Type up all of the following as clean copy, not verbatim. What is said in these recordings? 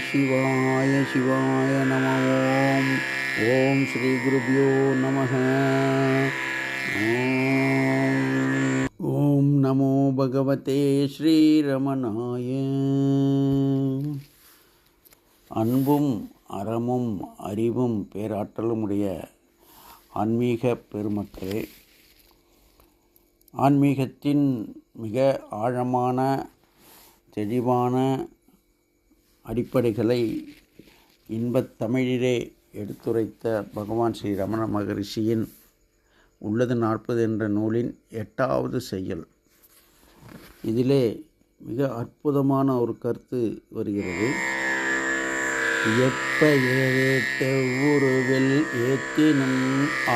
சிவாய சிவாய நம. ஓம் ஓம் ஸ்ரீ குருபியோ நமஹ. ஓம் நமோ பகவதே ஸ்ரீரமணாய. அன்பும் அறமும் அறிவும் பேராற்றலும் உடைய ஆன்மீக பெருமக்களே, ஆன்மீகத்தின் மிக ஆழமான தெளிவான அடிப்படைகளை இன்பத் தமிழிலே எடுத்துரைத்த பகவான் ஸ்ரீ ரமண மகரிஷியின் உள்ளது 40 என்ற நூலின் 8வது செய்யுள். இதிலே மிக அற்புதமான ஒரு கருத்து வருகிறது. எப்ப ஏவேட்ட உருவில் ஏத்தினும்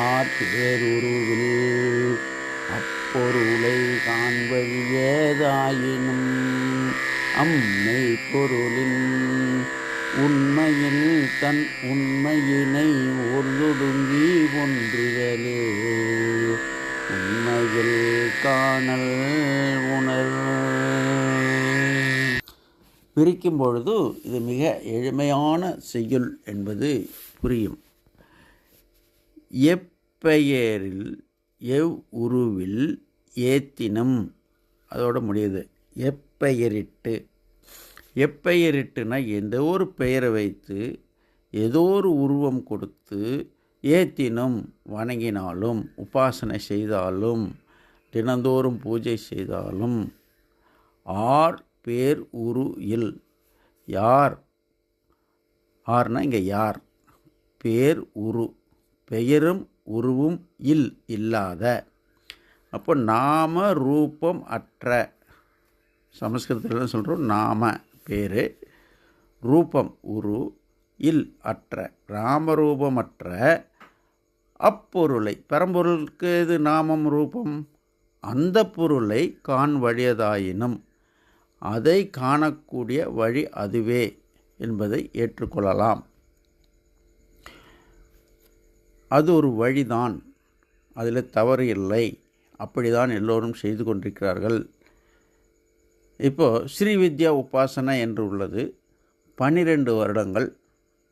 ஆற்றேருருவில் அப்பொருளை காண்பழியதாயினும் அம்மை பொருளின் உண்மையில் தன் உண்மையினை ஒருதொடுங்கி ஒன்றுதலே உண்மையில் காணல் உணர். பிரிக்கும் பொழுது இது மிக எளிமையான செய்யுள் என்பது புரியும். எப்பெயரில் எவ் உருவில் ஏத்தினும், அதோட முடியுது. எப்பெயரிட்டு, எப்பெயரிட்டுனா எந்த ஒரு பெயரை வைத்து ஏதோ ஒரு உருவம் கொடுத்து ஏத்தினும் வணங்கினாலும், உபாசனை செய்தாலும், தினந்தோறும் பூஜை செய்தாலும், ஆர் பேர் உரு இல், யார் ஆர்னா இங்கே யார், பேர் உரு பெயரும் உருவும் இல் இல்லாத, அப்போ நாம ரூபம் அற்ற, சமஸ்கிருதத்தில் சொல்கிறோம் நாம பேர், ரூபம் உரு, இல் அற்ற, ராமரூபமற்ற அப்பொருளை, பரம்பொருளுக்கு இது நாமம் ரூபம், அந்த பொருளை காண் வழியதாயினும் அதை காணக்கூடிய வழி அதுவே என்பதை ஏற்றுக்கொள்ளலாம். அது ஒரு வழிதான், அதில் தவறு இல்லை. அப்படிதான் எல்லோரும் செய்து கொண்டிருக்கிறார்கள். இப்போது ஸ்ரீவித்யா உபாசனை என்று உள்ளது. 12 வருடங்கள்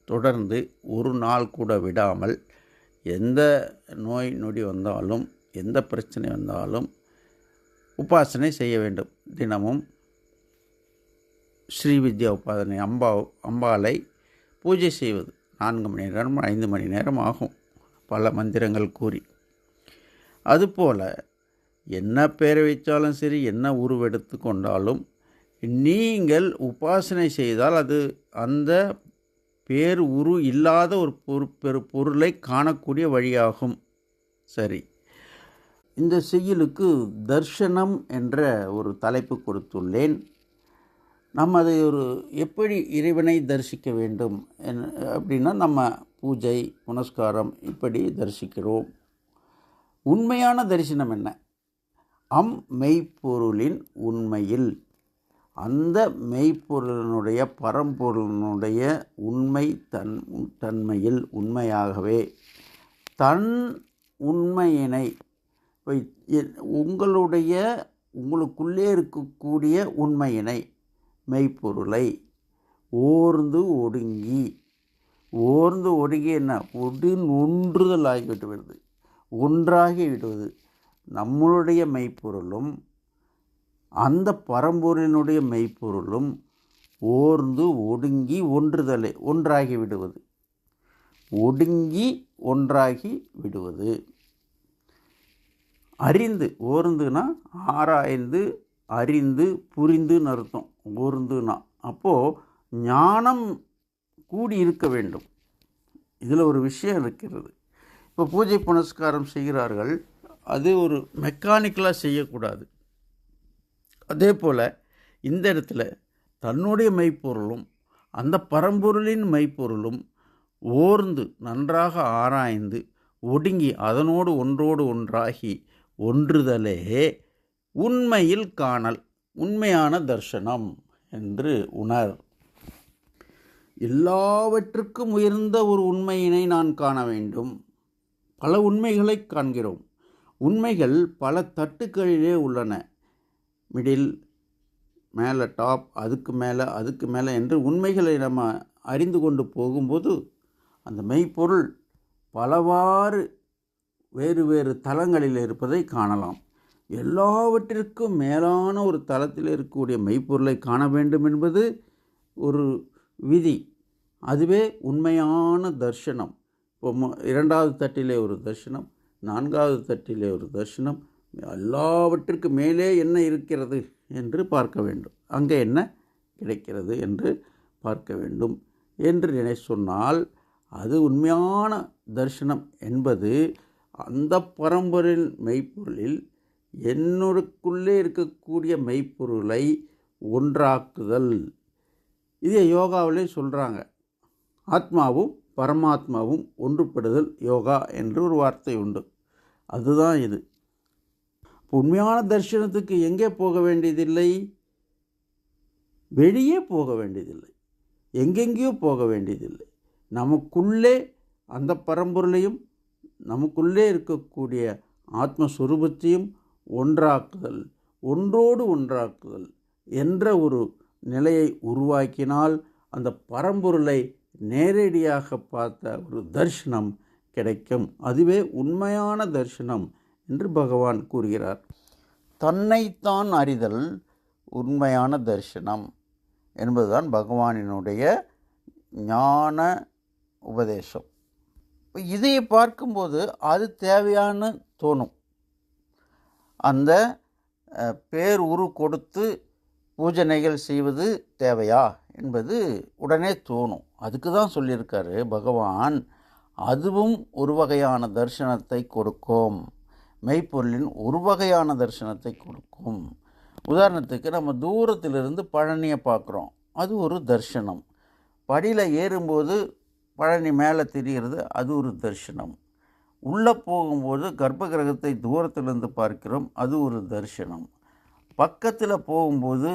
தொடர்ந்து ஒரு நாள் கூட விடாமல், எந்த நோய் நொடி வந்தாலும், எந்த பிரச்சனை வந்தாலும் உபாசனை செய்ய வேண்டும். தினமும் ஸ்ரீவித்யா உபாசனை, அம்பாளை பூஜை செய்வது 4 மணி நேரம் 5 மணி நேரம் ஆகும், பல மந்திரங்கள் கூறி. அதுபோல் என்ன பேரை வைத்தாலும் சரி, என்ன உருவெடுத்து கொண்டாலும் நீங்கள் உபாசனை செய்தால் அது அந்த பேர் உரு இல்லாத ஒரு பொருளை காணக்கூடிய வழியாகும். சரி, இந்த செய்யுளுக்கு தர்ஷனம் என்ற ஒரு தலைப்பு கொடுத்துள்ளேன். நம்ம அதை எப்படி இறைவனை தரிசிக்க வேண்டும் அப்படின்னா, நம்ம பூஜை புனஸ்காரம் இப்படி தரிசிக்கிறோம். உண்மையான தரிசனம் என்ன? மெய்ப்பொருளின் உண்மையில், அந்த மெய்ப்பொருளினுடைய பரம்பொருளினுடைய உண்மை தன்மையில், உண்மையாகவே தன் உண்மையினை, உங்களுக்குள்ளே இருக்கக்கூடிய உண்மையினை, மெய்ப்பொருளை ஓர்ந்து ஒடுங்கி என்ன ஒன்றுதல் ஆகிவிட்டு வருது, ஒன்றாகி விடுவது. நம்மளுடைய மெய்ப்பொருளும் அந்த பரம்பொருளினுடைய மெய்ப்பொருளும் ஓர்ந்து ஒடுங்கி ஒன்றாகி விடுவது, ஒடுங்கி ஒன்றாகி விடுவது. அறிந்து, ஓர்ந்துனா ஆராய்ந்து அறிந்து புரிந்துன்னு அர்த்தம். ஓர்ந்துனா அப்போது ஞானம் கூடி இருக்க வேண்டும். இதில் ஒரு விஷயம் இருக்கிறது. இப்போ பூஜை புனஸ்காரம் செய்கிறார்கள், அது ஒரு மெக்கானிக்கலாக செய்யக்கூடாது. அதே போல் இந்த இடத்துல தன்னுடைய மெய்ப்பொருளும் அந்த பரம்பொருளின் மெய்ப்பொருளும் ஓர்ந்து நன்றாக ஆராய்ந்து ஒடுங்கி அதனோடு ஒன்றோடு ஒன்றாகி ஒன்றுதலே உண்மையில் காணல், உண்மையான தர்சனம் என்று உணர். எல்லாவற்றுக்கும் உயர்ந்த ஒரு உண்மையினை நான் காண வேண்டும். பல உண்மைகளை காண்கிறோம். உண்மைகள் பல தட்டுக்களிலே உள்ளன. மிடில், மேலே டாப், அதுக்கு மேலே என்று உண்மைகளை நம்ம அறிந்து கொண்டு போகும்போது அந்த மெய்ப்பொருள் பலவாறு வேறு வேறு தலங்களில் இருப்பதை காணலாம். எல்லாவற்றிற்கும் மேலான ஒரு தலத்தில் இருக்கக்கூடிய மெய்ப்பொருளை காண வேண்டும் என்பது ஒரு விதி. அதுவே உண்மையான தர்சனம். இப்போ 2வது தட்டிலே ஒரு தர்சனம், 4வது தட்டிலே ஒரு தர்சனம், எல்லாவற்றிற்கு மேலே என்ன இருக்கிறது என்று பார்க்க வேண்டும், அங்கே என்ன கிடைக்கிறது என்று பார்க்க வேண்டும் என்று சொன்னால் அது உண்மையான தரிசனம் என்பது அந்த பரம்பொருள் மெய்ப்பொருளில் என்னுக்குள்ளே இருக்கக்கூடிய மெய்ப்பொருளை ஒன்றாக்குதல். இதை யோகாவிலே சொல்கிறாங்க. ஆத்மாவும் பரமாத்மாவும் ஒன்றுபடுதல் யோகா என்று ஒரு வார்த்தை உண்டு. அதுதான் இது. உண்மையான தரிசனத்துக்கு எங்கே போக வேண்டியதில்லை, வெளியே போக வேண்டியதில்லை, எங்கெங்கேயோ போக வேண்டியதில்லை. நமக்குள்ளே அந்த பரம்பொருளையும் நமக்குள்ளே இருக்கக்கூடிய ஆத்மஸ்வரூபத்தையும் ஒன்றாக்குதல், ஒன்றோடு ஒன்றாக்குதல் என்ற ஒரு நிலையை உருவாக்கினால் அந்த பரம்பொருளை நேரடியாக பார்த்த ஒரு தரிசனம் கிடைக்கும். அதுவே உண்மையான தரிசனம் என்று பகவான் கூறுகிறார். தன்னைத்தான் அறிதல் உண்மையான தரிசனம் என்பதுதான் பகவானினுடைய ஞான உபதேசம். இதை பார்க்கும்போது அது தேவையான தோணும். அந்த பேர் உரு கொடுத்து பூஜனைகள் செய்வது தேவையா என்பது உடனே தோணும். அதுக்கு தான் சொல்லியிருக்காரு பகவான், அதுவும் ஒரு வகையான தரிசனத்தை கொடுக்கும், மெய்ப்பொருளின் ஒரு வகையான தரிசனத்தை கொடுக்கும். உதாரணத்துக்கு நம்ம தூரத்திலிருந்து பழனியை பார்க்குறோம், அது ஒரு தரிசனம். படியில் ஏறும்போது பழனி மேலே தெரிகிறது, அது ஒரு தரிசனம். உள்ளே போகும்போது கர்ப்ப கிரகத்தை தூரத்திலிருந்து பார்க்கிறோம், அது ஒரு தரிசனம். பக்கத்தில் போகும்போது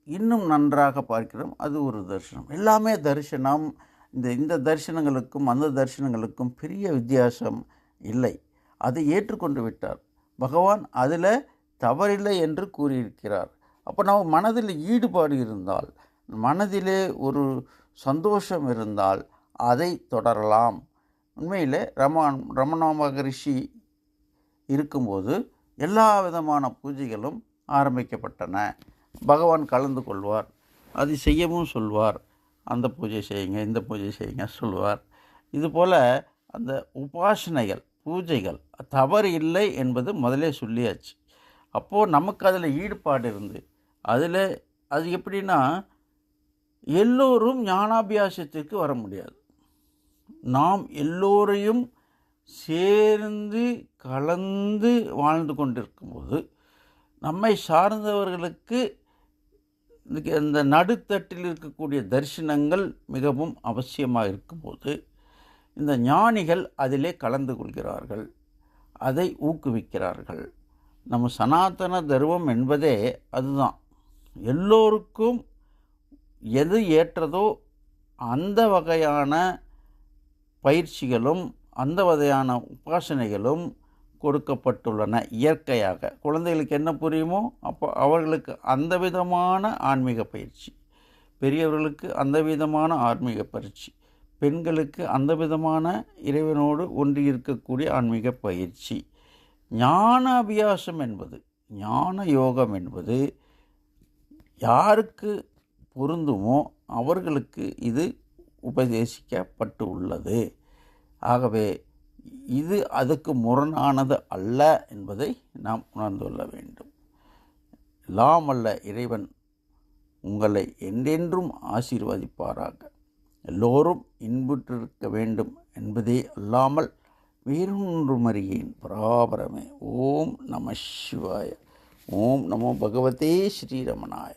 இன்னும் நன்றாக பார்க்கிறோம், அது ஒரு தரிசனம். எல்லாமே தரிசனம். இந்த தரிசனங்களுக்கும் அந்த தரிசனங்களுக்கும் பெரிய வித்தியாசம் இல்லை. அதை ஏற்றுக்கொண்டு விட்டார் பகவான். அதில் தவறில்லை என்று கூறியிருக்கிறார். அப்போ நம்ம மனதில் ஈடுபாடு இருந்தால், மனதிலே ஒரு சந்தோஷம் இருந்தால் அதை தொடரலாம். உண்மையில் ரமண மகரிஷி இருக்கும்போது எல்லா விதமான பூஜைகளும் ஆரம்பிக்கப்பட்டன. பகவான் கலந்து கொள்வார், அது செய்யவும் சொல்வார். அந்த பூஜை செய்யுங்க, இந்த பூஜை செய்யுங்க சொல்வார். இதுபோல் அந்த உபாசனைகள், பூஜைகள் தவறு இல்லை என்பது முதலே சொல்லியாச்சு. அப்போது நமக்கு அதில் ஈடுபாடு இருந்து அது எப்படின்னா, எல்லோரும் ஞானாபியாசத்திற்கு வர முடியாது. நாம் எல்லோரையும் சேர்ந்து கலந்து வாழ்ந்து கொண்டிருக்கும்போது நம்மை சார்ந்தவர்களுக்கு இந்த நடுத்தட்டில் இருக்கக்கூடிய தரிசனங்கள் மிகவும் அவசியமாக இருக்கும்போது இந்த ஞானிகள் அதிலே கலந்து கொள்கிறார்கள், அதை ஊக்குவிக்கிறார்கள். நம்ம சனாதன தர்மம் என்பதே அதுதான். எல்லோருக்கும் எது ஏற்றதோ அந்த வகையான பயிற்சிகளும் அந்த வகையான உபாசனைகளும் கொடுக்கப்பட்டுள்ளன இயற்கையாக. குழந்தைகளுக்கு என்ன புரியுமோ அப்போ அவர்களுக்கு அந்த விதமான ஆன்மீக பயிற்சி, பெரியவர்களுக்கு அந்த விதமான ஆன்மீக பயிற்சி, பெண்களுக்கு அந்த விதமான இறைவனோடு ஒன்றி இருக்கக்கூடிய ஆன்மீக பயிற்சி. ஞான அபியாசம் என்பது, ஞான யோகம் என்பது யாருக்கு பொருந்துமோ அவர்களுக்கு இது உபதேசிக்கப்பட்டு உள்ளது. ஆகவே இது அதுக்கு முரணானது அல்ல என்பதை நாம் உணர்ந்து கொள்ள வேண்டும். எல்லாம் வல்ல இறைவன் உங்களை என்றென்றும் ஆசீர்வதிப்பாராக. எல்லோரும் இன்புற்றிருக்க வேண்டும் என்பதே அல்லாமல் வேறொன்றும் அறியேன். பராபரமே. ஓம் நம சிவாய. ஓம் நமோ பகவதே ஸ்ரீரமணாய.